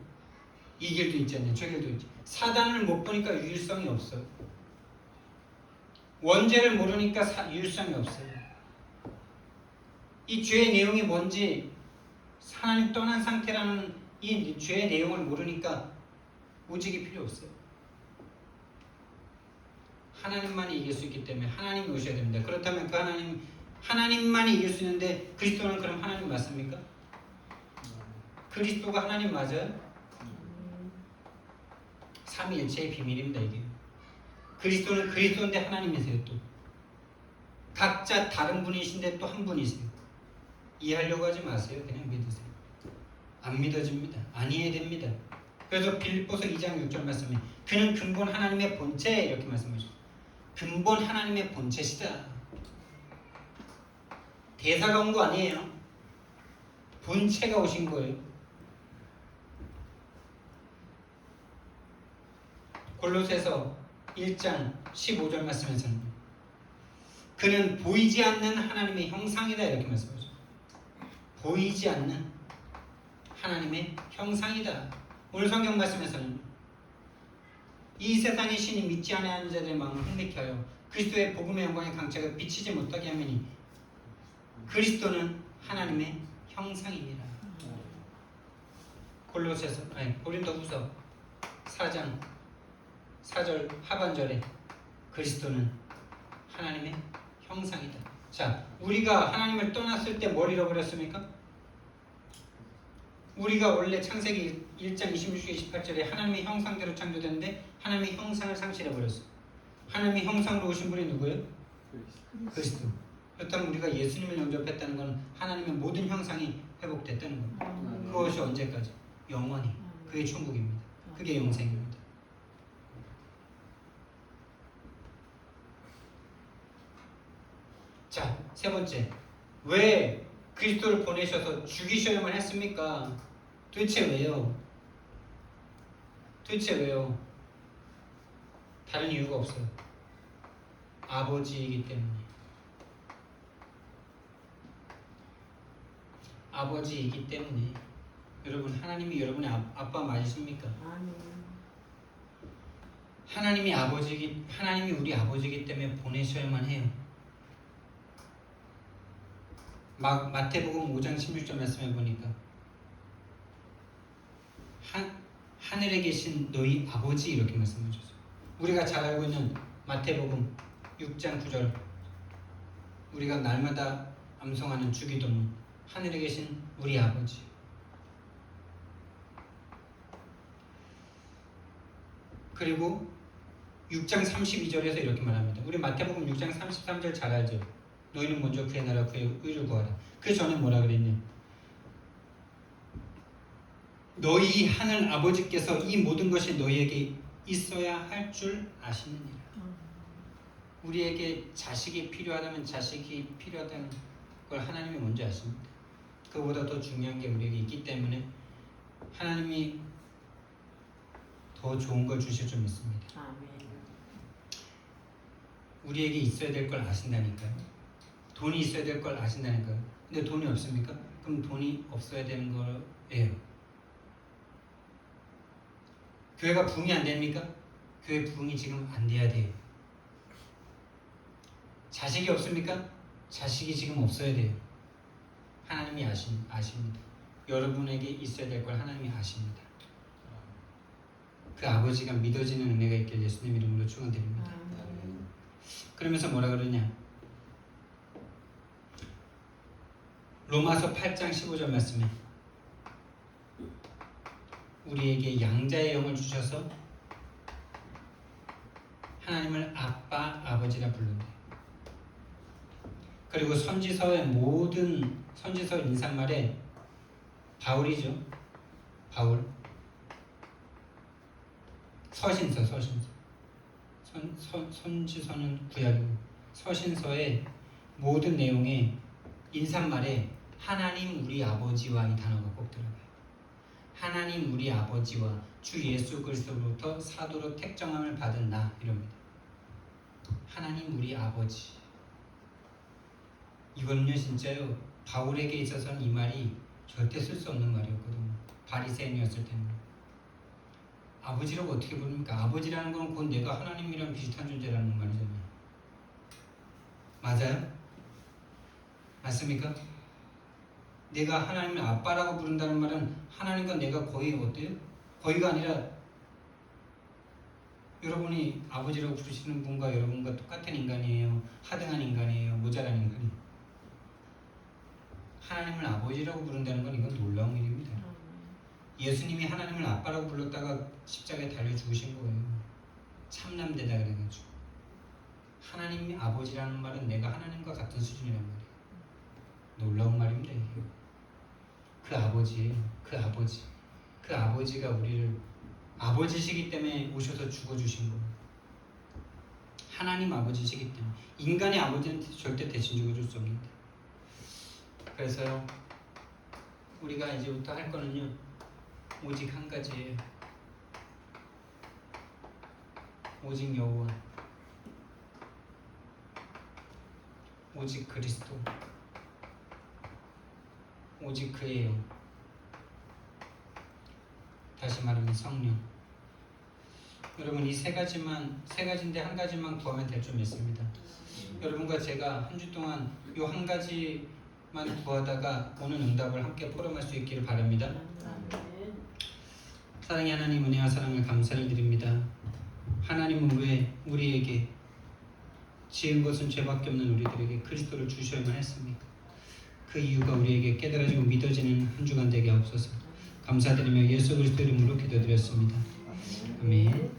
이 길도 있잖아요. 저 길도 있죠. 사단을 못 보니까 유일성이 없어요. 원죄를 모르니까 유일성이 없어요. 이 죄의 내용이 뭔지, 하나님 떠난 상태라는 이 죄의 내용을 모르니까 오직이 필요 없어요. 하나님만이 이길 수 있기 때문에 하나님이 오셔야 됩니다. 그렇다면 그 하나님만이 이길 수 있는데 그리스도는 그럼 하나님 맞습니까? 그리스도가 하나님 맞아요? 삼위일체의 비밀입니다. 이게 그리스도는 그리스도인데 하나님이세요. 또 각자 다른 분이신데 또 한 분이세요. 이해하려고 하지 마세요. 그냥 믿으세요. 안 믿어집니다. 아니해야 됩니다. 그래서 빌립보서 2장 6절 말씀에 그는 근본 하나님의 본체, 이렇게 말씀하셨어요. 근본 하나님의 본체시다. 대사가 온 거 아니에요. 본체가 오신 거예요. 골로새서 1장 15절 말씀에서는 그는 보이지 않는 하나님의 형상이다, 이렇게 말씀하죠. 보이지 않는 하나님의 형상이다. 오늘 성경 말씀에서는 이 세상의 신이 믿지 않는 자들의 마음을 흥미케 하여 그리스도의 복음의 영광의 강체가 비치지 못하게 하매니 그리스도는 하나님의 형상입니다. 고린도후서 4장 4절 하반절에 그리스도는 하나님의 형상이다. 자, 우리가 하나님을 떠났을 때 뭘 잃어버렸습니까? 우리가 원래 창세기 1장 26, 28절에 하나님의 형상대로 창조됐는데 하나님의 형상을 상실해버렸어요. 하나님의 형상으로 오신 분이 누구예요? 그리스도. 그렇다면 우리가 예수님을 영접했다는 건 하나님의 모든 형상이 회복됐다는 겁니다. 그것이 언제까지? 영원히. 그게 천국입니다. 그게 영생입니다. 자, 세 번째. 왜 그리스도를 보내셔서 죽이셔야만 했습니까? 도대체 왜요? 다른 이유가 없어요. 아버지이기 때문에. 아버지이기 때문에. 여러분, 하나님이 여러분의 아빠 맞으십니까? 하나님이 우리 아버지이기 때문에 보내셔야만 해요. 마태복음 5장 16절 말씀해 보니까 하늘에 계신 너희 아버지, 이렇게 말씀하셨어요. 우리가 잘 알고 있는 마태복음 6장 9절, 우리가 날마다 암송하는 주기도문, 하늘에 계신 우리 아버지. 그리고 6장 32절에서 이렇게 말합니다. 우리 마태복음 6장 33절 잘 알죠? 너희는 먼저 그의 나라 그의 의를 구하라. 그 전에 뭐라 그랬냐? 너희 하늘 아버지께서 이 모든 것이 너희에게 있어야 할 줄 아시느니라. 우리에게 자식이 필요하다면 자식이 필요하다는 걸 하나님이 먼저 아십니다. 그보다 더 중요한 게 우리에게 있기 때문에 하나님이 더 좋은 걸 주실 줄 믿습니다. 우리에게 있어야 될 걸 아신다니까요. 돈이 있어야 될 걸 아신다니까요. 근데 돈이 없습니까? 그럼 돈이 없어야 되는 거예요. 교회가 부흥이 안 됩니까? 교회 부흥이 지금 안 돼야 돼요. 자식이 없습니까? 자식이 지금 없어야 돼요. 하나님이 아십니다. 여러분에게 있어야 될 걸 하나님이 아십니다. 그 아버지가 믿어지는 은혜가 있길 예수님 이름으로 축원드립니다. 그러면서 뭐라 그러냐? 로마서 8장 15절 말씀에 우리에게 양자의 영을 주셔서 하나님을 아빠, 아버지라 부른대. 그리고 선지서의 모든 선지서 인사말에 바울이죠. 바울. 서신서. 선지서는 구약이고 서신서의 모든 내용에 인사말에 하나님 우리 아버지와 이 단어가 꼭 들어가요. 하나님 우리 아버지와 주 예수 그리스도로부터 사도로 택정함을 받은 나 이럽니다. 하나님 우리 아버지. 이거는요 진짜요 바울에게 있어서는 이 말이 절대 쓸 수 없는 말이었거든요. 바리새인이었을 때는 아버지라고 어떻게 부릅니까? 아버지라는 건 곧 내가 하나님이랑 비슷한 존재라는 말이잖아요. 맞아요? 맞습니까? 내가 하나님을 아빠라고 부른다는 말은 하나님과 내가 거의 어때요? 거의가 아니라 여러분이 아버지라고 부르시는 분과 여러분과 똑같은 인간이에요. 하등한 인간이에요. 모자란 인간이에요. 하나님을 아버지라고 부른다는 건 이건 놀라운 일입니다. 예수님이 하나님을 아빠라고 불렀다가 십자가에 달려 죽으신 거예요. 참남되다 그래가지고. 하나님이 아버지라는 말은 내가 하나님과 같은 수준이란 말이에요. 놀라운 말입니다. 이게. 그 아버지예요. 그 아버지가 우리를 아버지시기 때문에 오셔서 죽어주신 거예요. 하나님 아버지시기 때문에. 인간의 아버지는 절대 대신 죽어줄 수 없는데. 그래서요 우리가 이제부터 할 거는요 오직 한 가지예요. 오직 여호와, 오직 그리스도, 오직 그의 영. 다시 말하면 성령. 여러분 이 세 가지인데 한 가지만 구하면 될 줄 믿습니다. 여러분과 제가 한 주 동안 이 한 가지만 구하다가 오는 응답을 함께 포럼할 수 있기를 바랍니다. 사랑의 하나님, 은혜와 사랑을 감사를 드립니다. 하나님은 왜 우리에게 지은 것은 죄밖에 없는 우리들에게 그리스도를 주셔야만 했습니까? 그 이유가 우리에게 깨달아지고 믿어지는 한 주간 되게 하옵소서. 감사드리며 예수 그리스도 이름으로 기도드렸습니다. 아멘.